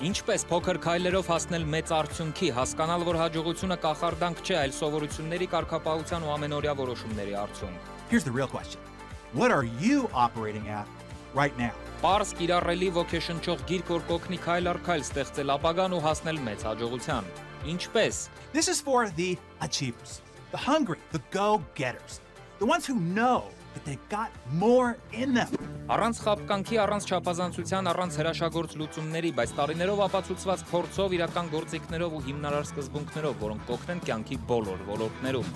Ինչպես փոքր քայլերով հասնել մեծ արդյունքի, հասկանալ, որ հաջողությունը կախարդանք չէ, այլ սովորությունների կարգապահության ու ամենօրյա որոշումների արդյունք։ Here's the real question. What are you operating at right now? Պարզ կիրառելի ոգեշնչող գիրք, որ կօգնի քայլ առ քայլ ստեղծել ապագան ու հասնել մեծ հաջողության։ Ինչպես։ This is for the achievers, the hungry, the go-getters, the ones who know that they've got more in them. Առանց խաբկանքի, առանց չափազանցության, առանց հրաշագործ լուծումների, բայց տարիներով ապացուցված փորձով, իրական գործիքներով ու հիմնարար սկզբունքներով, որոնք կօգնեն կյանքի բոլոր ոլորտներում։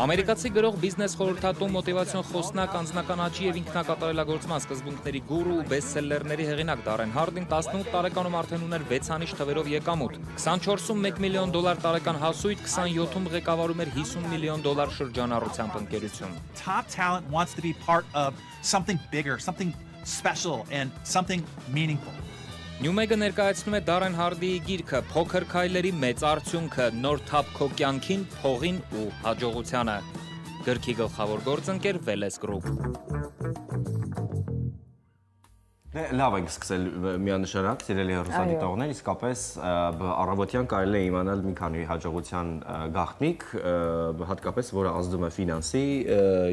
Ամերիկացի գրող, բիզնես խորհրդատու, մոտիվացիոն խոսնակ, անձնական աճի եւ ինքնակատարելագործման սկզբունքների գուրու ու բեսթսելլերների հեղինակ Դարեն Հարդին 18 տարեկանում արդեն ուներ 6 անիշ թվերով եկամուտ։ 24-ում $1 միլիոն տարեկան հասույթ, 27-ում ղեկավարում էր $50 միլիոն շրջանառությամբ ընկերություն։ Top talent wants to be part of something bigger, something special, and something meaningful. Նյումեգը ներկայացնում է Դարեն Հարդիի գիրքը «Փոքր քայլերի մեծ արդյունքը. նոր թափ քո կյանքին, փողին ու հաջողությանը»։ Գրքի գլխավոր գործընկեր Վելես Գրուպ։ Լավ ենք սկսել միանշանակ, սիրելի հեռուստադիտողներ, իսկապես առավոտյան կարելի է իմանալ մի քանի հաջողության գաղտնիք, հատկապես որը ազդում է ֆինանսի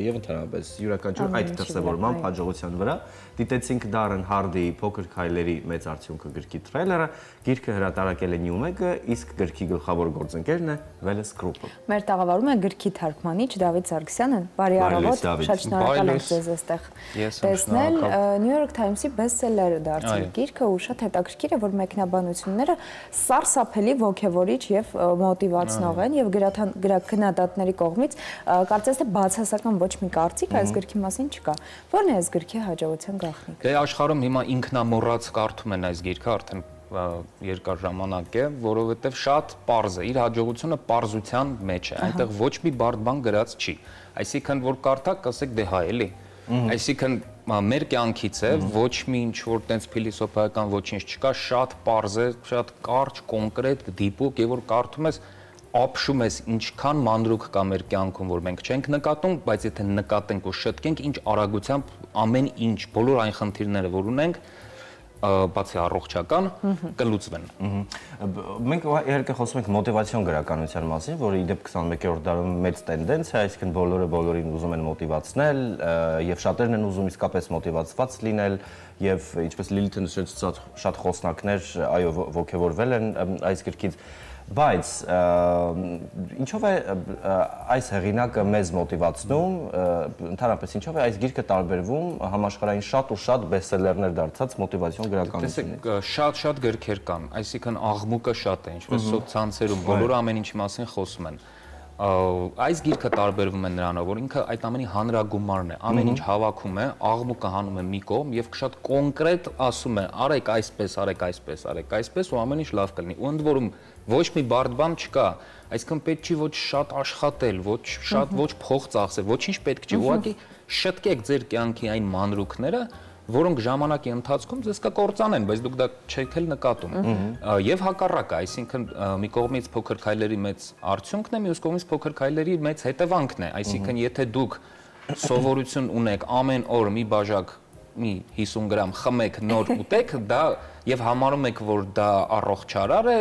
եւ ընդհանրապես յուրաքանչյուր այդ դրսևորմամբ հաջողության վրա։ Դիտեցինք Դարեն Հարդիի «Փոքր քայլերի մեծ արդյունքը» գրքի թրեյլերը, գիրքը հրատարակել է Նյումեգը, իսկ գրքի գլխավոր գործընկերն է Վելես Գրուպը։ Մեր տաղավարում է գրքի թարգմանիչ Դավիթ Սարգսյանը։ Բարի առավոտ, շատ շնորհակալ եմ ձեզ այստեղ տեսնել։ New York Times-ի բեսթսելլերը դարձել գիրքը ու շատ հետաքրքիր է, որ մեկնաբանությունները սարսափելի ոգևորիչ եւ մոտիվացնող են եւ գրաքննադատների կողմից կարծես թե բացասական ոչ մի կարծիք այս գրքի մասին չկա։ Ո՞րն է այս գրքի հաջողության գաղտնիքը։ Դե աշխարհում հիմա ինքնամոռաց կարդում են այս գիրքը արդեն երկար ժամանակ է, որովհետև շատ պարզ է, իր հաջողությունը պարզության մեջ է, այնտեղ ոչ մի բարդ բան գրած չի։ Այսինքն որ կարդաք, կասեք դե հայ էլի։ Այսինքն մեր կյանքից է, ոչ մի ինչ որ տենց փիլիսոփայական ոչինչ չկա, շատ պարզ է, շատ կարճ, կոնկրետ, դիպուկ, եւ որ կարդում ես, ապշում ես ինչքան մանրուք կա մեր կյանքում, որ մենք չենք նկատում, բայց եթե նկատենք ու շտկենք, ինչ արագությամբ ամեն ինչ, բոլոր այն խնդիրները, որ ունենք, բացի առողջական, կլուծվեն։ Մենք իհարկե խոսում ենք մոտիվացիոն գրականության մասին, որը իդեպ 21-րդ դարում մեծ տենդենս է, այսինքն բոլորը բոլորին ուզում են մոտիվացնել, եւ շատերն են ուզում իսկապես մոտիվացված լինել, եւ ինչպես Լիլիթը նշեց, շատ խոսնակներ այո ոգևորվել են այս գրքից, բայց ինչով է այս հեղինակը մեզ մոտիվացնում, ընդհանրապես ինչով է այս գիրքը տարբերվում համաշխարհային շատ ու շատ բեսթսելերներ դարձած մոտիվացիոն գրականությունից։ Տեսեք, շատ գրքեր կան, այսինքն աղմուկը շատ է, ինչպես սոցցանցերում, բոլորը ամեն ինչի մասին խոսում են։ Այս գիրքը տարբերվում է նրանով, որ ինքը այդ ամենի հանրագումարն է, ամեն ինչ հավաքում է, աղմուկը հանում է մի կողմ եւ շատ կոնկրետ ասում է, արեք այսպես, արեք այսպես, արեք այսպես ու ամեն ինչ լավ կլինի։ Ու ընդ որում ոչ մի բարդ բան չկա, այսինքն պետք չի ոչ շատ աշխատել, ոչ փող ծախսել, ոչինչ պետք չի, ուղղակի շտկեք ձեր կյանքի այն մանրուքները, որոնք ժամանակի ընթացքում ձեզ կկործանեն, բայց դուք դա չեք էլ նկատում։ Եվ հակառակը, այսինքն մի կողմից փոքր քայլերի մեծ արդյունքն է, մյուս կողմից փոքր քայլերի մեծ հետևանքն է, այսինքն եթե դուք սովորություն ունեք ամեն օր մի բաժակ մի 50 գրամ խմեք նոր ուտեք, դա եւ համարում եք, որ դա առողջարար է,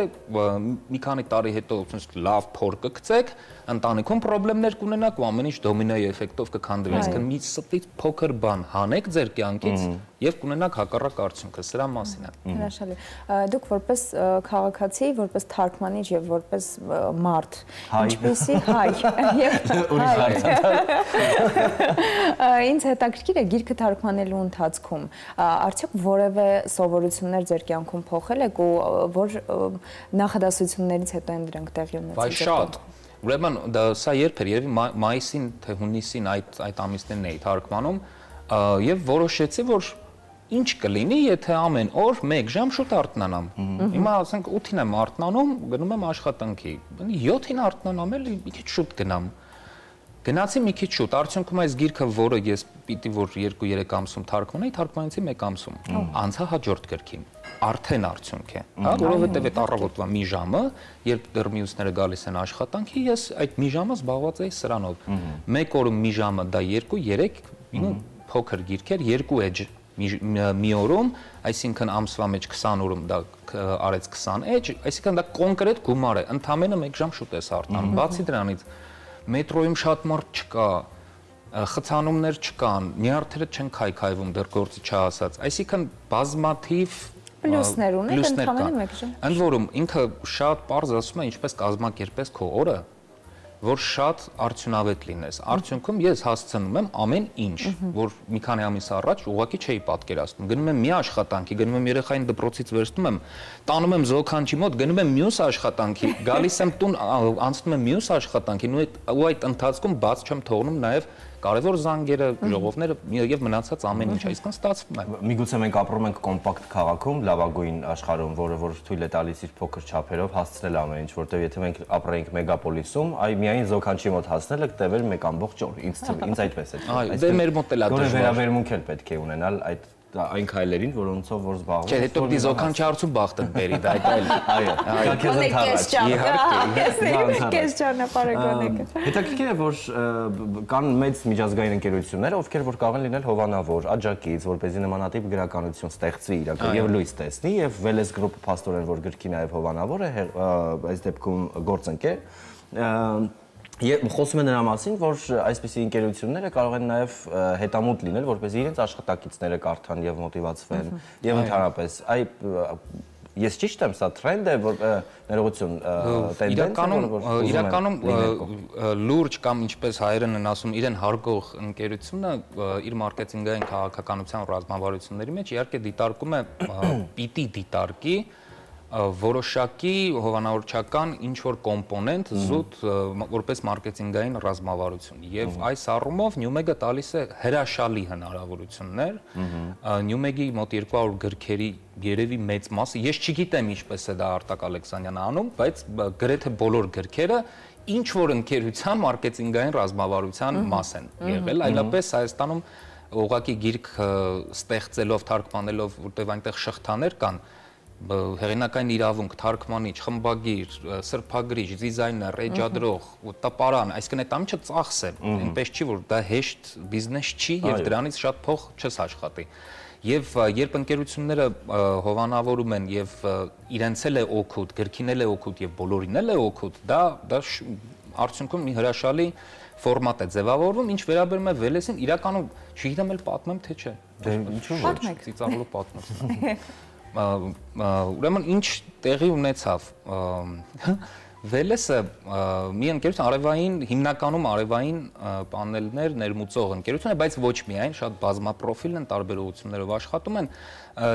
մի քանի տարի հետո լավ փոր կգցեք, ընտանիքում խնդիրներ կունենաք ու ամեն ինչ դոմինոյի էֆեկտով կքանդվի, այսինքն մի ստից փոքր բան հանեք ձեր կյանքից եւ կունենաք հակառակ արդյունքը, սրա մասին է։ Հրաշալի։ Դուք որպես քաղաքացի, որպես թարգմանիչ եւ որպես մարդ, ինչպեսի հայ ինձ հետաքրքիր է գիրքը թարգմանելու ընթացքում, արդյոք որևէ սովորություններ ձեր կյանքում փոխել եք ու որ նախադասություններից հետո են դրանք տեղի ունեցել։ Բայց շատ։ Ուրեմն սա երբ էր, երևի մայիսին թե հունիսին այդ ամիսներն էի թարգմանում եւ որոշեցի, որ ինչ կլինի, եթե ամեն օր 1 ժամ շուտ արթնանամ։ Հիմա ասենք 8-ին եմ արթնանում, գնում եմ աշխատանքի։ 7-ին արթնանամ, էլի մի քիչ շուտ գնամ։ Գնացի մի քիչ շուտ, արդյունքում այս գիրքը, որը ես պիտի որ 2-3 ամսում թարգմանեի, թարգմանեցի 1 ամսում։ Անցա հաջորդ գրքին։ Արդեն արդյունք է, հա, որովհետև այդ առավոտվա մի ժամը, երբ դեռ մյուսները գալիս են աշխատանքի, ես այդ մի ժամը զբաղված էի սրանով։ Մեկ օրում մի ժամը դա 2-3 փոքր գիրքեր, 2 էջ մի օրում, այսինքն ամսվա մեջ 20 օրում դա արեց 20 էջ, այսինքն դա կոնկրետ գումար է, ընդամենը 1 ժամ շուտ է արտանում։ Բացի դրանից մետրոյում շատ մարդ չկա, խցանումներ չկան, նյարդերը չեն քայքայվում դեռ գործի չհասած, այսինքն բազմաթիվ պլյուսներ ունեք ընդամենը 1 ժամ։ Ընդ որում ինքը շատ պարզ ասում է ինչպես կազմակերպես քո օրը, որ շատ արդյունավետ լինես։ Արդյունքում ես հասցնում եմ ամեն ինչ, որ մի քանի ամիս առաջ ուղղակի չէի պատկերացնում։ Գնում եմ մի աշխատանքի, գնում եմ երեխային դպրոցից վերցնում եմ, տանում եմ զոքանչի մոտ, գնում եմ մյուս աշխատանքի, գալիս եմ տուն, անցնում եմ մյուս աշխատանքին ու այդ ընթացքում բաց չեմ թողնում նաև կարևոր զանգերը, ժողովները եւ մնացած ամեն ինչ, այսքան ստացվում է։ Միգուցե մենք ապրում ենք կոմպակտ քաղաքում, լավագույն աշխարհում, որ թույլ է տալիս իր փոքր չափերով հասցնել ամեն ինչ, որտեղ եթե մենք ապրեինք մեգապոլիսում, այ միայն զոքանչի մոտ հասնելը կտևեր 1 ամբողջ օր։ Ինձ այդպես է։ Այո, դե մեր մոտ էլ է դժվար։ Վերաբերմունք էլ պետք է ունենալ այդ այն քայլերին, որոնցով որ զբաղվում։ Չէ, հետո դի զոքանչի հարցում բախտն բերի, դա այլ։ Այո, դա քեզ ընդհանրած։ Իհարկե։ Քեզ ճանապարհը գոնեք։ Հետաքրքիր է, որ կան մեծ միջազգային ընկերություններ, ովքեր որ կարող են լինել հովանավոր, աջակից, որպեսզի նմանատիպ գրականություն ստեղծվի իրական եւ լույս տեսնի, եւ Veles Group-ը փաստորեն որ գրքի նաեւ հովանավոր է, այս դեպքում գործընկեր Եվ խոսում է նրա մասին, որ այսպիսի ընկերությունները կարող են նաև հետամուտ լինել, որպեսզի իրենց աշխատակիցները կարդան եւ մոտիվացվեն եւ ընդհանրապես ես ճիշտ եմ, սա տրենդ է, որ ներողություն, տենդենս է, իրականում լուրջ կամ ինչպես հայերեն են ասում, իրեն հարգող ընկերությունը իր մարքեթինգային քաղաքականության ռազմավարությունների մեջ իհարկե դիտարկում է պիտի դիտարկի որոշակի հովանավորչական ինչ-որ կոմպոնենտ զուտ որպես մարքեթինգային ռազմավարություն եւ այս առումով Newmeg-ը տալիս է հրաշալի հնարավորություններ Newmeg-ի մոտ 200 գրքերի երևի մեծ մասը ես չգիտեմ ինչպես է դա Արտակ Ալեքսանյանը անում բայց գրեթե բոլոր գրքերը ինչ որ ընկերության մարքեթինգային ռազմավարության մաս են եղել այլապես Հայաստանում ուղղակի գիրք ստեղծելով թարգմանելով որտեղ այնտեղ շղթաներ կան հեղինակային իրավունք, թարգմանիչ, խմբագիր, սրբագրիչ, դիզայներ, էջադրող, տպարան, այսինքն այդ ամիջը ծախս է, այնպես չի որ դա հեշտ բիզնես չի եւ դրանից շատ փող չես աշխատի։ Եվ երբ ընկերությունները հովանավորում են եւ իրենց էլ է օգուտ, գրքին էլ է օգուտ եւ բոլորին էլ է օգուտ, դա արդյունքում մի հրաշալի ֆորմատ է ձևավորվում, ինչ վերաբերում է Veles-ին, իրականում չգիտեմ էլ պատմեմ թե չէ։ Դե ինչու՞ ոչ, ծիծաղալով պատմեմ։ Ուրեմն ինչ տեղի ունեցավ Veles-ը մի ընկերություն արևային հիմնականում արևային պանելներ ներմուծող ընկերություն է, բայց ոչ միայն, շատ բազմապրոֆիլ են, տարբեր ուղղություններով աշխատում են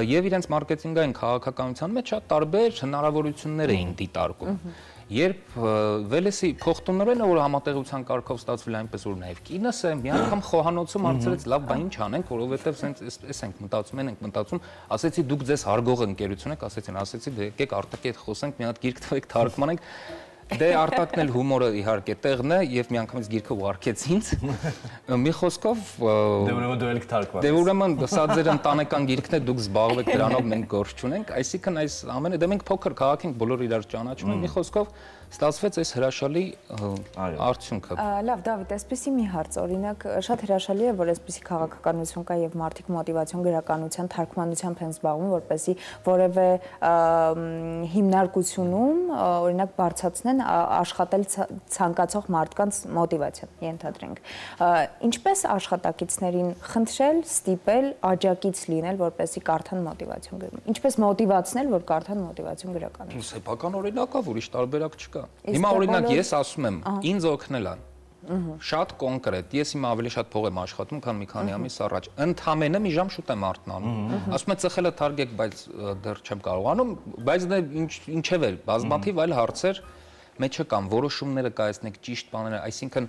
եւ իրենց մարքեթինգային քաղաքականության մեջ շատ տարբեր հնարավորություններ էին դիտարկում։ Երբ Veles-ի փոխտնօրենը որ համատեղության կարգով ստացվել այնպես որ նաև կինս է, մի անգամ խոհանոցում հարցրեց, լավ, բա ինչ անենք, որովհետև սենց ենք մտածում, ասեցի դուք ձեզ հարգող ընկերություն եք, ասեցի դե եկեք Արտակի հետ խոսենք, մի հատ գիրք տվեք, թարգմանենք։ Դե Արտակն էլ հումորը իհարկե տեղն է եւ միանգամից գիրքը ուղարկեց ինձ։ Մի խոսքով դե ուրեմն դու էլ կթարգմանես։ Դե ուրեմն սա ձեր ընտանեկան գիրքն է, դուք զբաղվեք դրանով, մենք գործ չունենք, այսինքն այս ամենը դե մենք փոքր քաղաք ենք, բոլորը իրար ճանաչում են, մի խոսքով ստացվեց այս հրաշալի արդյունքը։ Լավ, Դավիթ, այսպեսի մի հարց, օրինակ, շատ հրաշալի է, որ այսպեսի քաղաքականություն կա եւ մարդիկ մոտիվացիոն գրականության թարգմանությամբ են զբաղվում, որպեսզի որևէ հիմնարկությունում, օրինակ, բարձրացնեն աշխատել ցանկացող մարդկանց մոտիվացիան, ենթադրենք։ Ինչպես աշխատակիցներին խնդրել, ստիպել, աջակից լինել, որպեսզի կարդան մոտիվացիոն գրական։ Ինչպես մոտիվացնել, որ կարդան մոտիվացիոն գրականություն։ Սեփական օրինակ է, ուրիշ տարբերակ չկա։ Հիմա օրինակ ես ասում եմ, ինձ օգնել են։ Շատ կոնկրետ, ես հիմա ավելի շատ փող եմ աշխատում, քան մի քանի ամիս առաջ։ Ընդամենը մի ժամ շուտ եմ արթնանում։ Ասում եմ ծխելը թարգեք, բայց դեռ չեմ կարողանում, բայց դա ինչև է, բազմաթիվ այլ հարցեր մեջը կան, որոշումները կայացնեք, ճիշտ բաները, այսինքն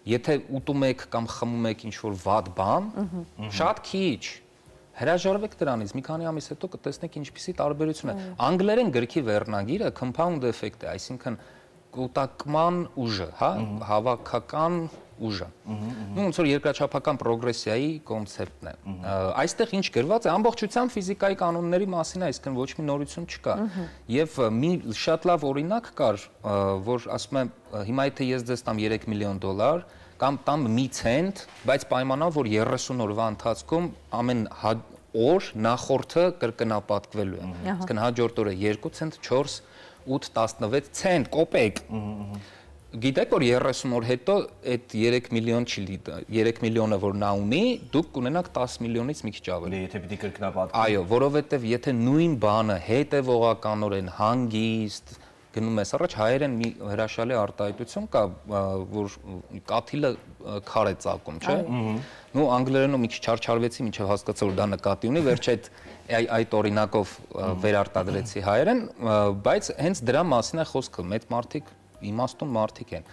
եթե ուտում եք կամ խմում եք ինչ-որ վատ բան, շատ քիչ հրաժարվեք դրանից, մի քանի ամիս հետո կտեսնեք ինչպիսի տարբերություն է։ Անգլերեն գրքի վերնագիրը compound effect է, այսինքն կուտակման ուժը, հա, հավաքական ուժը։ Ոնց որ երկրաչափական պրոգրեսիայի կոնցեպտն է։ Այստեղ ինչ գրված է, ամբողջությամբ ֆիզիկայի կանոնների մասին է, այսինքն ոչ մի նորություն չկա։ Եվ մի շատ լավ օրինակ կար, որ ասում եմ, հիմա եթե ես ձեզ տամ $3 միլիոն կամ տամ մի ցենտ, բայց պայմանով որ 30 օրվա ընթացքում ամեն օր նախորդը կրկնապատկվելու է։ Իսկ հաջորդ օրը 2 ցենտ, 4, 8, 16 ցենտ, կոպեկ։ Գիտեք, որ 30 օր հետո այդ 3 միլիոն չի լինի, 3 միլիոնը որ նա ունի, դուք կունենաք 10 միլիոնից մի քիչ ավելի։ Եթե պիտի կրկնապատկվի։ Այո, որովհետև եթե նույն բանը հետևողականորեն հանգիստ գնում ես առաջ, հայերեն մի հրաշալի արտահայտություն կա, որ կաթիլը քար է ծակում, չէ՞։ Նու անգլերենով մի քիչ չարչարվեցի, մինչև հասկացա, որ դա նկատի ունի, վերջ այդ օրինակով վերարտադրեցի հայերեն, բայց հենց դրա մասին է խոսքը, մեծ մարդիկ իմաստուն մարդիկ են։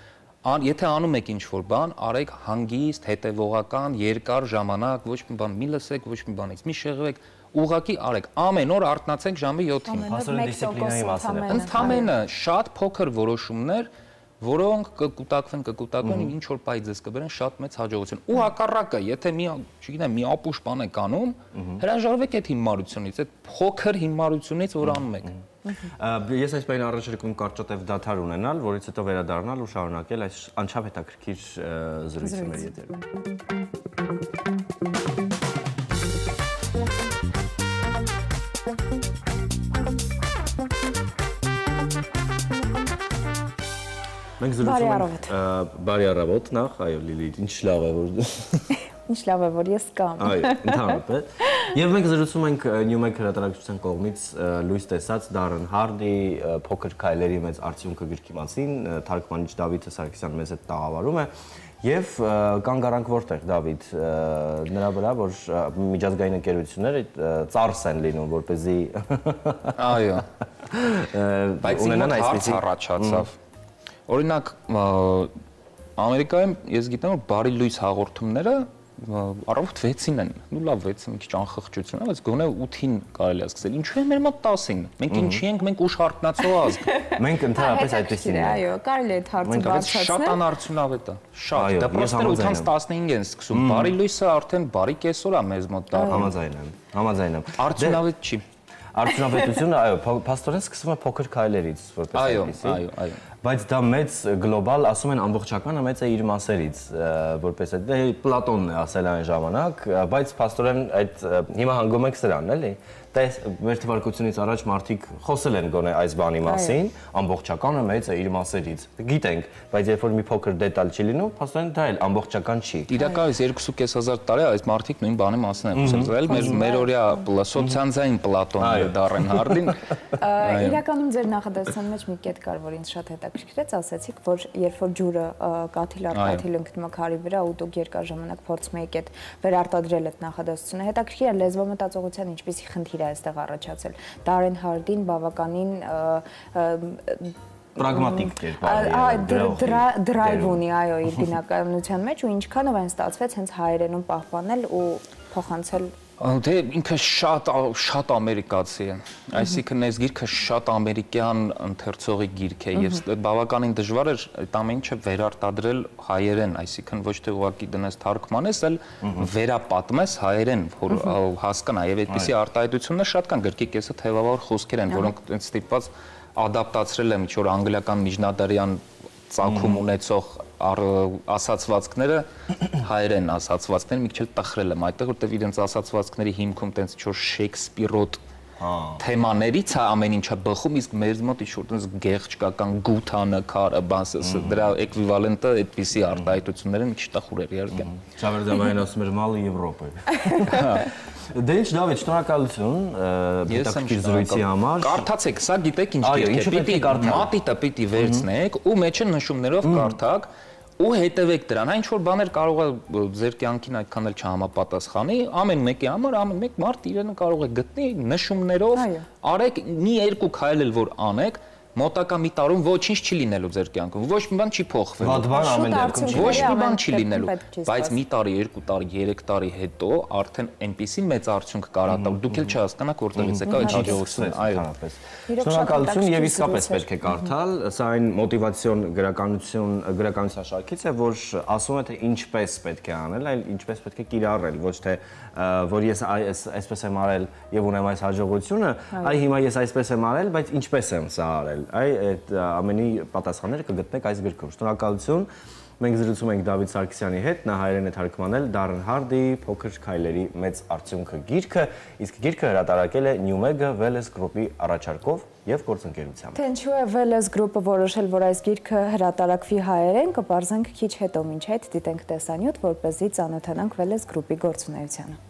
Եթե անում եք ինչ-որ բան, արեք հանգիստ, հետևողական, երկար ժամանակ, ոչ մի բան մի լսեք, ոչ մի բանից մի շեղվեք, ուղղակի արեք։ Ամեն օր արթնացեք ժամը 7-ին։ Հասարակ դիսցիպլինայի մասին է։ Ընդհանրապես շատ փոքր որոշումներ, որոնք կկուտակվեն ինչ որ պահի ձեզ կբերեն շատ մեծ հաջողություն։ Ու հակառակը, եթե չգիտեմ, մի ապուշ բան եք անում, հրաժարվեք այդ հիմարությունից, այդ փոքր հիմարությունից, որ անում եք։ Ես այս բանը առաջարկում կարճատև դադար ունենալ, որից հետո վերադառնալ ու շարունակել այս անչափ հետաքրքիր զրույցը եթերում։ Մենք զրուցում ենք բարի առավոտ նախ, այո Լիլիթ, ինչ լավ է որ Ինչ լավ է որ ես կամ։ Այո, ընդհանրապես։ Եվ մենք զրուցում ենք Newmek հրատարակչության կողմից լույս տեսած Darren Hardy փոքր քայլերի մեծ արդյունքը գրքի մասին, թարգմանիչ Դավիթ Սարգսյան մեզ հետ տաղավարում է։ Եվ կանգ առանք որտեղ Դավիթ նրա վրա որ միջազգային ընկերությունները ծարս են լինում որպեսզի այո բայց ունենան այսպիսի առաջացավ օրինակ Ամերիկայում ես գիտեմ որ բարի լույս հաղորդումները առավոտ 6-ին են, նու լավ 6-ը մի քիչ անխղճություն է, բայց գոնե 8-ին կարելի է սկսել։ Ինչու է մեր մոտ 10-ին։ Մենք ինչի ենք, մենք ուշ հարթնացող ազգ։ Մենք ընդհանրապես այդպեսին ենք։ Այո, կարելի է հարցը բացատրել։ Շատ անարդյունավետ է։ Շատ։ Դա պրոստը 8-15 են սկսում։ Բարի լույսը արդեն բարի կեսօր է մեզ մոտ դառնում։ Համաձայն եմ։ Արդյունավետ չի։ Արդյունավետությունը, այո, փաստորեն սկսվում է փոքր քայլերից, որպես այդպեսի։ Այո։ Բայց դա մեծ գլոբալ, ասում են ամբողջականը մեծ է իր մասերից, որպես այդ Պլատոնն է ասել այն ժամանակ, բայց փաստորեն այդ հիմա հանգում եք սրան, էլի։ Մեր թվարկությունից առաջ մարդիկ խոսել են գոնե այս բանի մասին, ամբողջականը մեծ է իր մասերից։ Գիտենք, բայց երբ որ մի փոքր դետալ չի լինում, փաստորեն դա էլ ամբողջական չի։ Իրականում 2.500 տարի այս մարդիկ նույն բանի մասին են խոսել, մեր օրյա սոցիալային Պլատոնը Darren Hardy-ն։ Իրականում ձեր նախադասության մեջ մի կետ կար, որ ինձ շատ հետաքրքրեց, ասացիք, որ երբ որ ջուրը կաթիլ առ կաթիլ ընկնում է քարի վրա ու դուք երկար ժամանակ փորձում եք այդ վերարտադրել այդ նախադասությունը, հետաքրքիր է լեզվամտածողության ինչպիսի խնդիր է այստեղ առաջացել։ Darren Hardy-ն բավականին պրագմատիկ կերպար դրայվ ունի, այո, իր բնականության մեջ ու ինչքանով են ստացվեց հենց հայերենում պահպանել ու փոխանցել Դե ինքը շատ ամերիկացի է, այսինքն այս գիրքը շատ ամերիկյան ընթերցողի գիրք է եւ բավականին դժվար էր այդ ամեն ինչը վերարտադրել հայերեն, այսինքն ոչ թե ուղղակի դնես թարգմանես, այլ վերապատմես հայերեն, որ հասկանա եւ այդպիսի արտահայտություններ շատ կան, գրքի կեսը թեվավոր խոսքեր են, որոնք այնց ստիպված ադապտացրել եմ ինչ-որ անգլիական միջնադարյան ծագում ունեցող ասացվածքները հայերեն ասացվածքներ մի քիչ տխրել եմ այդտեղ որտեղ իրենց ասացվածքների հիմքում տենց ինչ-որ Շեքսպիրոտ թեմաներից է ամեն ինչը բխում իսկ մեր մոտ ինչ-որ տենց գեղչկական գութանը, քարը, բասը դրա էկվիվալենտը այդպիսի արտահայտությունները մի քիչ տխուր էր իհարկե Շավերդամային ասում էր մալը Եվրոպա Դե ինչ Դավիթ, շնորհակալություն հետաքրքիր զրույցի համար։ Կարդացեք, սա գիտեք ինչ գիրք է, մատիտը պիտի վերցնեք ու մեջը նշումներով կարդաք ու հետևեք դրան, այն ինչ որ բաներ կարող է ձեր կյանքին այդքան էլ չհամապատասխանի, ամեն մեկի համար ամեն մեկ մարդ իրեն կարող է գտնի նշումներով, արեք մի երկու քայլ էլ որ անեք Մոտակա մի տարում ոչինչ չի լինելու ձեր կյանքում, ոչ մի բան չի փոխվելու։ Վատ բան ամեն դեպքում չի։ Ոչ մի բան չի լինելու, բայց մի տարի, 2 տարի, 3 տարի հետո արդեն այնպիսի մեծ արդյունք կարա տալ, դուք էլ չհասկանաք որտեղից եկա այդ հաջողությունը, այո։ Շնորհակալություն եւ իսկապես պետք է կարդալ, սա այն մոտիվացիոն գրականության շարքից է, որ ասում է թե ինչպես պետք է անել, այլ ինչպես պետք է կիրառել, ոչ թե որ ես այսպես եմ արել եւ ունեմ այս հաջողությունը, այ հիմա ես այսպես եմ արել, բայց ինչպես եմ սա արել։ Այդ ամենի պատասխանները կգտնեք այս գրքում։ Շնորհակալություն Մենք զրուցում ենք Դավիթ Սարգսյանի հետ, նա հայերեն է թարգմանել Darren Hardy «Փոքր քայլերի մեծ արդյունքը» գիրքը, իսկ գիրքը հրատարակել է Newmega Wellness Group-ի առաջարկով եւ գործընկերությամբ։ Թե ինչու է Wellness Group-ը որոշել, որ այս գիրքը հրատարակվի հայերեն, կպարզենք քիչ հետո, մինչ այդ դիտենք տեսանյութ, որպեսզի ծանոթանանք Wellness Group-ի գործունեությանը։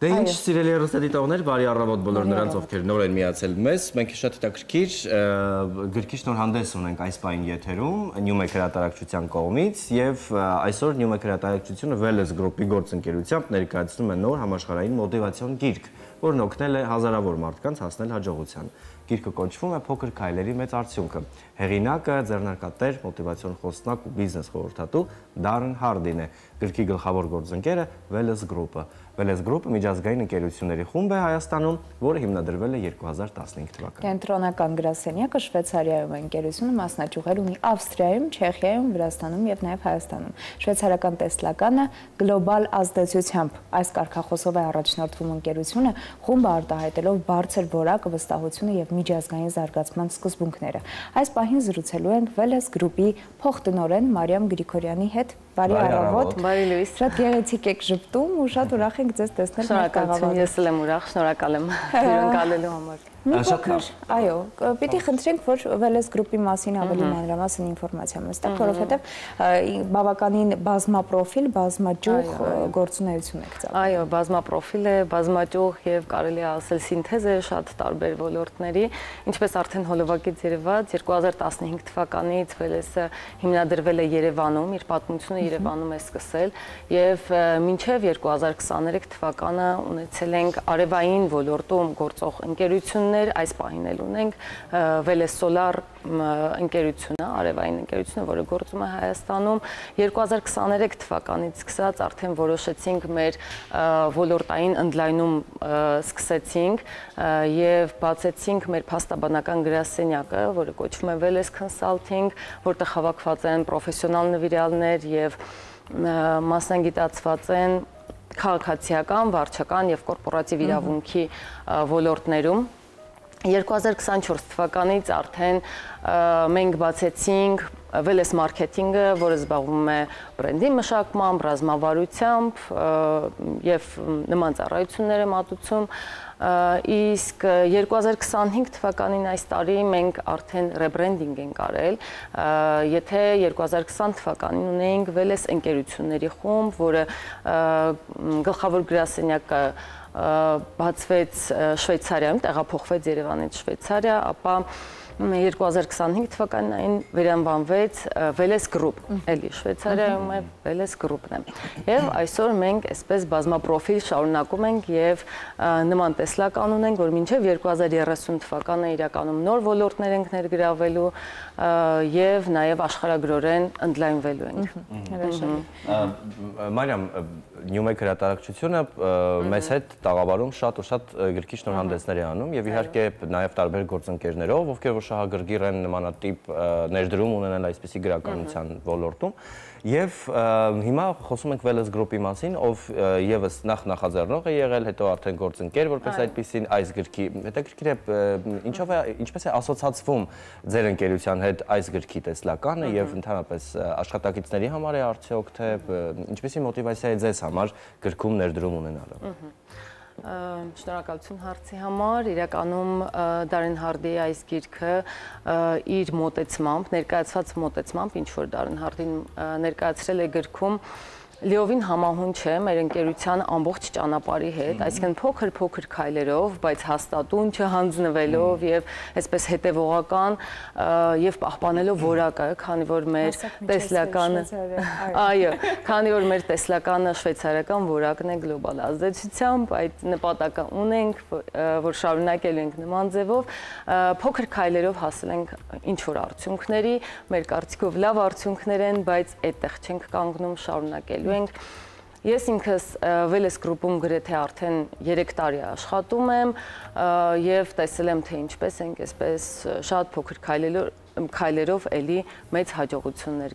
Դե ինչ սիրելի հեռուստադիտողներ, բարի առավոտ բոլոր նրանց, ովքեր նոր են միացել մեզ։ Մենք շատ հետաքրքիր գրքի շնորհանդես ունենք այս պահին եթերում Newmega հրատարակչության կողմից եւ այսօր Newmega հրատարակչությունը Wellness Group-ի գործընկերությամբ ներկայացնում է նոր համաշխարհային մոտիվացիոն գիրք, որն օգնել է հազարավոր մարդկանց հասնել հաջողության։ Գիրքը կոչվում է Փոքր քայլերի մեծ արդյունքը։ Հեղինակը ձեռնարկատեր, մոտիվացիոն խոսնակ ու բիզնես խորհրդատու Darren Hardy-ն է։ Գրքի գլխավոր գործընկերը Wellness Group-ը։ Wellness Group-ը միջազգային ընկերությունների խումբ է Հայաստանում, որը հիմնադրվել է 2015 թվականին։ Կենտրոնական գրասենյակը Շվեյցարիայում է, ընկերությունը մասնաճյուղեր ունի Ավստրիայում, Չեխիայում, Վրաստանում եւ նաեւ Հայաստանում։ Շվեյցարական տեսլականը գլոբալ ազդեցությամբ այս կարգախոսով է առաջնորդվում ընկերությունը, խումբը արտահայտելով բարձր որակը, վստահությունը եւ միջազգային զարգացման սկզբունքները։ Այս պահին զրուցելու ենք Wellness Group-ի փոխտնօրեն Մարիամ Գրիգորյանի հետ։ Բարի առավոտ։ Բարի լույս։ Շատ գեղեցիկ եք շփտում ու շատ ուրախ ենք ձեզ տեսնել մեր կաղավարում։ Ես էլ եմ ուրախ, շնորհակալ եմ հյուրընկալելու համար։ Մի փոքր, այո, պիտի խնդրենք, որ Wellness Group-ի մասին ավելի մանրամասն ինֆորմացիա մեզ տաք, որովհետև բավականին բազմապրոֆիլ, բազմաճյուղ գործունեություն եք ծավալում։ Այո, բազմապրոֆիլ է, բազմաճյուղ եւ կարելի է ասել սինթեզ է շատ տարբեր ոլորտների, ինչպես արդեն հոլովակից երևաց, 2015 թվականից Wellness-ը հիմնադրվել է Երևանում, իր պատմությունը Երևանում է սկսել եւ մինչեւ 2023 թվականը ունեցել ենք արևային ոլորտում գործող ընկերություն այս պահին էլ ունենք Wellness Solar ընկերությունը, արևային ընկերությունը, որը գործում է Հայաստանում 2023 թվականից սկսած արդեն որոշեցինք մեր ոլորտային ընդլայնում սկսեցինք եւ բացեցինք մեր փաստաբանական գրասենյակը, որը կոչվում է Wellness Consulting, որտեղ հավաքված են պրոֆեսիոնալ նվիրյալներ եւ մասնագիտացված են քաղաքացիական, վարչական եւ կորպորատիվ իրավունքի ոլորտներում 2024 թվականից արդեն մենք բացեցինք Wellness Marketing-ը, որը զբաղվում է բրենդի մշակմամբ, ռազմավարությամբ եւ նման ծառայություններ է մատուցում, իսկ 2025 թվականին այս տարի մենք արդեն ռեբրենդինգ ենք արել, եթե 2020 թվականին ունեինք Wellness ընկերությունների խումբ, որը գլխավոր գրասենյակը բացվեց Շվեյցարիայում, տեղափոխվեց Երևանից Շվեյցարիա, ապա 2025 թվականին վերանվանվեց Veles Group, էլի Շվեյցարիայում է Veles Group-ն է։ Եվ այսօր մենք այսպես բազմապրոֆիլ շարունակում ենք եւ նման տեսլական ունենք, որ մինչեւ 2030 թվականը իրականում նոր ոլորտներ ենք ներգրավելու եւ նաեւ աշխարհագրորեն ընդլայնվելու ենք։ Մարիամ, Նյումեկ հրատարակչությունը մեզ հետ տաղավարում շատ ու շատ գրքի շնորհանդեսներ է անում եւ իհարկե նաեւ տարբեր գործընկերներով, ովքեր որ շահագրգիռ են նմանատիպ ներդրում ունենալ այսպիսի գրականության ոլորտում եւ հիմա խոսում ենք Veles Group-ի մասին, ով եւս նախաձեռնող է եղել, հետո արդեն գործընկեր, որպես այդպիսին այս գրքի հետաքրքիր է ինչպես է ասոցացվում ձեր ընկերության հետ այս գրքի տեսլականը եւ ընդհանրապես աշխատակիցների համար է արդյոք թե ինչպեսի մոտիվացիա է ձեզ համար գրքում ներդրում ունենալը։ Շնորհակալություն հարցի համար, իրականում Դարեն Հարդիի այս գիրքը իր մոտեցմամբ, ներկայացված մոտեցմամբ, ինչ որ Դարեն Հարդին ներկայացրել է գրքում լիովին համահունչ է մեր ընկերության ամբողջ ճանապարհի հետ, այսինքն փոքր քայլերով, բայց հաստատուն չհանձնվելով եւ այսպես հետեւողական եւ պահպանելով որակը, քանի որ մեր տեսլականը, այո, քանի որ մեր տեսլականը շվեյցարական որակն է գլոբալ ազդեցությամբ, այդ նպատակը ունենք, որ շարունակելու ենք նման ձևով, փոքր քայլերով հասել ենք ինչ որ արդյունքների, մեր կարծիքով լավ արդյունքներ են, բայց այդտեղ չենք կանգնում, շարունակելու ենք։ Ես ինքս Veles Group-ում գրեթե արդեն 3 տարի աշխատում եմ եւ տեսել եմ թե ինչպես ենք այսպես շատ փոքր քայլերով էլի մեծ հաջողություններ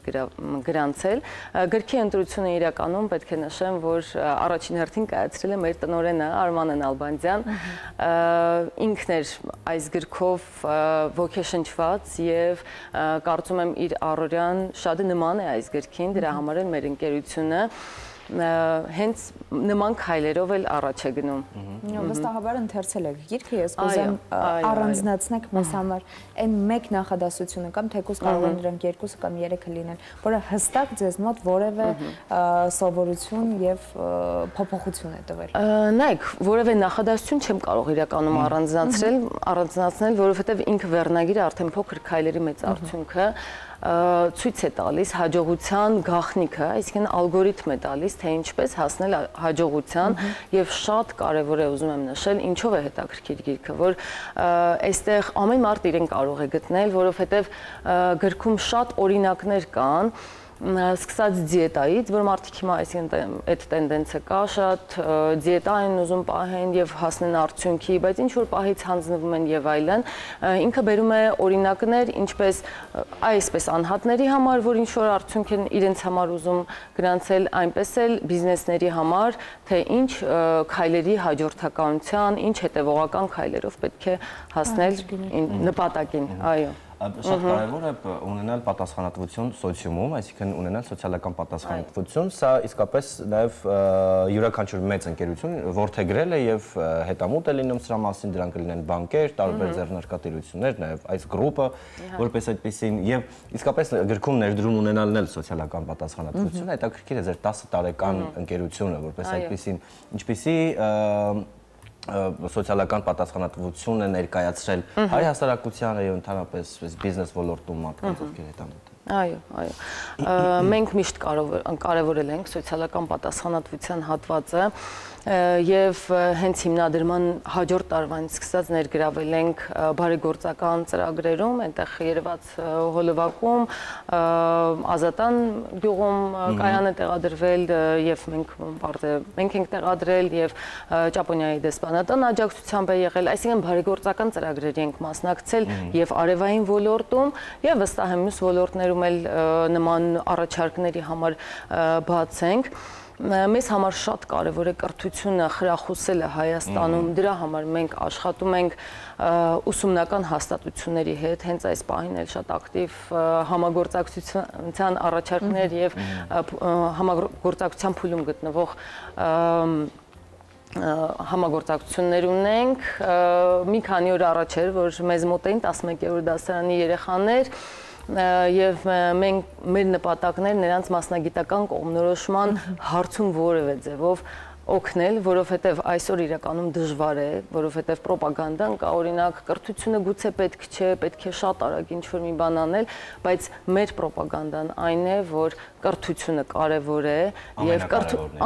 գրանցել։ Գրքի ընտրությունը իրականում պետք է նշեմ, որ առաջին հերթին կայացրել է մեր տնօրենը Արման Նալբանդյան։ Ինքն էր այս գրքով ոգեշնչված եւ կարծում եմ իր առօրյան շատ նման է այս գրքին, դրա համար էլ մեր ընկերությունը հենց նման քայլերով էլ առաջ է գնում։ Վստահաբար ընթերցել եք գիրքը, ես կուզեմ առանձնացնեք մեզ համար այն մեկ նախադասությունը կամ թեկուզ կարող են դրանք 2 կամ 3 լինել, որը հստակ ձեզ մոտ որևէ սովորություն եւ փոփոխություն է տվել։ Նայեք, որևէ նախադասություն չեմ կարող իրականում առանձնացնել, որովհետեւ ինքը վերնագիրը արդեն փոքր քայլերի մեծ արդյունքը ցույց է տալիս հաջողության գաղտնիքը, այսինքն ալգորիթմ է տալիս, թե ինչպես հասնել հաջողության եւ շատ կարեւոր է ուզում եմ նշել, ինչով է հետաքրքիր գիրքը, որ այստեղ ամեն մարդ իրեն կարող է գտնել, որովհետեւ գրքում շատ օրինակներ կան, սկսած դիետայից, որ մարդիկ հիմա այսինքն այդ տենդենսը կա, շատ դիետա են ուզում պահեն եւ հասնեն արդյունքի, բայց ինչ որ պահից հանձնվում են եւ այլն, ինքը բերում է օրինակներ, ինչպես այսպես անհատների համար, որ ինչ որ արդյունք են իրենց համար ուզում գրանցել, այնպես էլ բիզնեսների համար, թե ինչ քայլերի հաջորդականության, ինչ հետեւողական քայլերով պետք է հասնել նպատակին, այո։ Շատ կարևոր է ունենալ պատասխանատվություն սոցիումում, այսինքն ունենալ սոցիալական պատասխանատվություն, սա իսկապես նաև յուրաքանչյուր մեծ ընկերություն որդեգրել է եւ հետամուտ է լինում սրա մասին, դրանք կլինեն բանկեր, տարբեր ձեռնարկատիրություններ, նաև այս գրուպը, որպես այդպեսին եւ իսկապես գրքում ներդրում ունենալն էլ սոցիալական պատասխանատվություն, հետաքրքիր է ձեր 10 տարեկան ընկերությունը, որպես այդպեսին, ինչպեսի սոցիալական պատասխանատվություն է ներկայացրել հայ հասարակությանը եւ ընդհանրապես բիզնես ոլորտում մարդկանց ովքեր հետամուտ են։ Այո, մենք միշտ կարևորել ենք սոցիալական պատասխանատվության հատվածը եւ հենց հիմնադրման հաջորդ տարվանից սկսած ներգրավել ենք բարեգործական ծրագրերում, այնտեղ երևաց հոլովակում, Ազատան գյուղում կայան է տեղադրվել եւ մենք ենք տեղադրել եւ Ճապոնիայի դեսպանատան աջակցությամբ է եղել, այսինքն բարեգործական ծրագրերի ենք մասնակցել եւ արևային ոլորտում եւ վստահ եմ մյուս ոլորտներում էլ նման առաջարկների համար բաց ենք։ Մեզ համար շատ կարևոր է կրթությունը խրախուսելը Հայաստանում, դրա համար մենք աշխատում ենք ուսումնական հաստատությունների հետ, հենց այս պահին էլ շատ ակտիվ համագործակցության առաջարկներ եւ համագործակցության փուլում գտնվող համագործակցություններ ունենք, մի քանի օր առաջ էր, որ մեզ մոտ էին 11-րդ դասարանի երեխաներ եւ մեր նպատակներն նրանց մասնագիտական կողմնորոշման հարցում որևէ ձևով օգնել, որովհետև այսօր իրականում դժվար է, որովհետև ռոպագանդան կա, օրինակ կրթությունը գուցե պետք չէ, պետք է շատ արագ ինչ-որ մի բան անել, բայց մեր ռոպագանդան այն է, որ կրթությունը կարևոր է եւ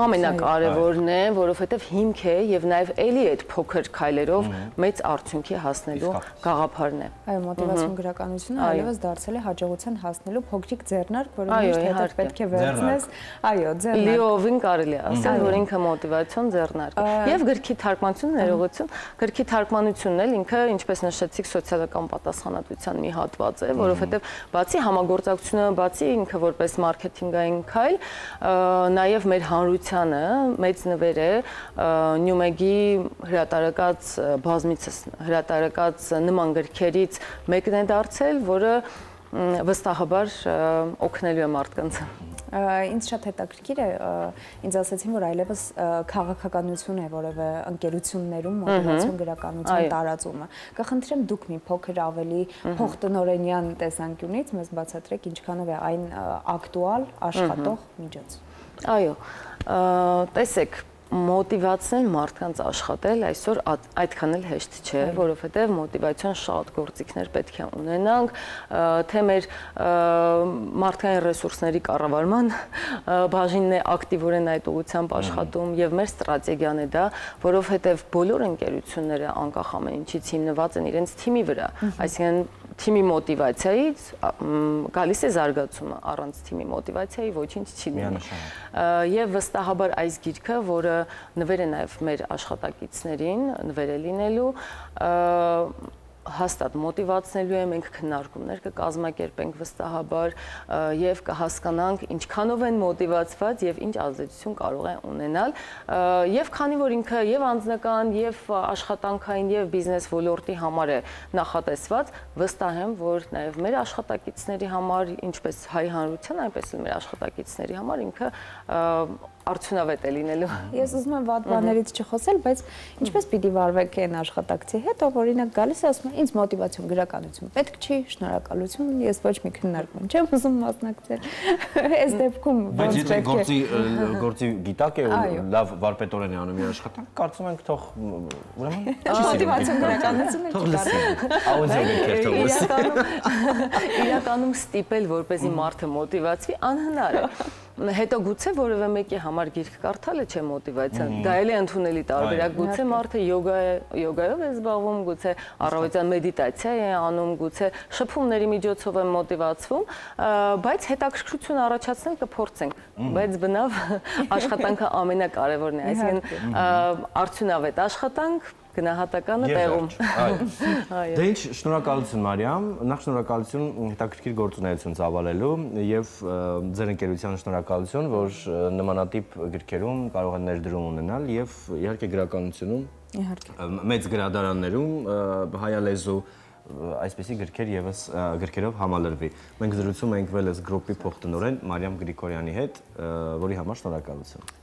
ամենակարևորն է, որովհետև հիմք է եւ նաեւ էլի այդ փոքր քայլերով մեծ արդյունքի հասնելու գաղափարն է։ Այո, մոտիվացիոն գրականությունը այլևս դարձել է հաջողության հասնելու փոքրիկ ձեռնարկ, որը միշտ հետո պետք է վերցնես, այո, ձեռնարկ։ Լիովին կարելի է ասել, որ ինքը մոտիվացիոն ձեռնարկ է։ Եվ գրքի թարգմանություն, ներողություն, գրքի թարգմանությունն էլ ինքը, ինչպես նշեցիք, սոցիալական պատասխանատվության մի հատված է, որովհետև բացի համագործակցությունը, բացի ինքը որպես մարքեթինգային քայլ, նաև մեր հանրությանը մեծ նվեր է Նյումեգի հրատարակած բազմիցս հրատարակած նման գրքերից մեկն է դարձել, որը վստահաբար օգնելու է մարդկանց։ Ինձ շատ հետաքրքիր է, ինձ ասացին, որ այլևս քաղաքականություն է որևէ ընկերություններում մոտիվացիոն գրականության տարածումը։ Կխնդրեմ դուք մի փոքր ավելի փոխտնօրենյան տեսանկյունից մեզ բացատրեք ինչքանով է այն ակտուալ աշխատող միջոց։ Այո, տեսեք, մոտիվացնել մարդկանց աշխատել այսօր այդքան էլ հեշտ չէ, որովհետև մոտիվացիոն շատ գործիքներ պետք է ունենանք, թե մեր մարդկային ռեսուրսների կառավարման բաժինն է ակտիվորեն այդ ուղղությամբ աշխատում եւ մեր ստրատեգիան է դա, որովհետև բոլոր ընկերությունները անկախ ամեն ինչից հիմնված են իրենց թիմի վրա, այսինքն թիմի մոտիվացիայից գալիս է զարգացումը, առանց թիմի մոտիվացիայի ոչինչ չի լինի։ Եվ վստահաբար այս գիրքը, որը նվեր է նաև մեր աշխատակիցներին, նվեր է լինելու, հաստատ մոտիվացնելու է, մենք քննարկումներ կկազմակերպենք վստահաբար եւ կհասկանանք ինչքանով են մոտիվացված եւ ինչ ազդեցություն կարող է ունենալ եւ քանի որ ինքը եւ անձնական եւ աշխատանքային եւ բիզնես ոլորտի համար է նախատեսված, վստահ եմ, որ նաեւ մեր աշխատակիցների համար, ինչպես հայ հանրության, այնպես էլ մեր աշխատակիցների համար ինքը արդյունավետ է լինելու։ Ես ուզում եմ վատ բաներից չխոսել, բայց ինչպես պիտի վարվեք այն աշխատակցի հետ, ով օրինակ գալիս է ասում է, ինձ մոտիվացիոն գրականություն պետք չի, շնորհակալություն, ես ոչ մի քննարկման չեմ ուզում մասնակցել։ Այս դեպքում բայց եթե գործի գիտակ է ու լավ վարպետորեն է անում իր աշխատանքը, կարծում ենք թող ուրեմն մոտիվացիոն գրականությունը իրականում ստիպել, որպեսզի մարդը մոտիվացվի, անհնար է։ Հետո գուցե որևէ մեկի համար գիրք կարդալը չէ մոտիվացիան, դա էլ է ընդունելի տարբերակ, գուցե մարդը յոգայով է զբաղվում, գուցե առավոտյան մեդիտացիա է անում, գուցե շփումների միջոցով է մոտիվացվում, բայց հետաքրքրություն առաջացնել կփորձենք, բայց բնավ աշխատանքը ամենակարևորն է, այսինքն արդյունավետ աշխատանք գնահատականը տեղում։ Դե ինչ, շնորհակալություն Մարիամ, նախ շնորհակալություն հետաքրքիր գործունեություն ծավալելու եւ ձեր ընկերության շնորհակալություն, որ նմանատիպ գրքերում կարող են ներդրում ունենալ եւ իհարկե գրականությունում մեծ գրադարաններում հայալեզու այսպիսի գրքեր եւս գրքերով համալրվի։ Մենք զրուցում ենք Վելես գրոպի փոխտնօրեն Մարիամ Գրիգորյանի հետ, որի համար շնորհակալություն։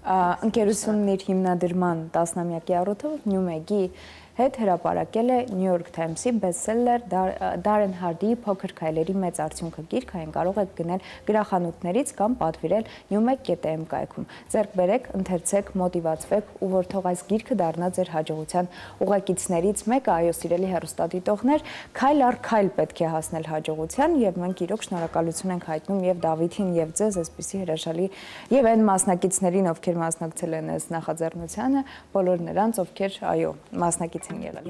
Ընկերությունն իր հիմնադրման 10-ամյակի առիթով Նյումեգի հետ հրապարակել է New York Times-ի բեսթսելլեր Դարեն Հարդիի Փոքր քայլերի մեծ արդյունքը գիրք, այն կարող եք գնել գրախանութներից կամ պատվիրել newmeg.am կայքում։ Ձեռք բերեք, ընթերցեք, մոտիվացվեք ու որ թող այս գիրքը դառնա ձեր հաջողության ուղեկիցներից մեկը, այո, սիրելի հեռուստադիտողներ, քայլ առ քայլ պետք է հասնել հաջողության եւ մենք իրոք շնորհակալություն ենք հայտնում եւ Դավիթին եւ ձեզ այսպիսի հրաշալի եւ այն մասնակիցներին, ովքեր մասնակցել են այս նախաձեռնությանը, բոլոր նրանց, ովքեր այո, մասնակից են եղել։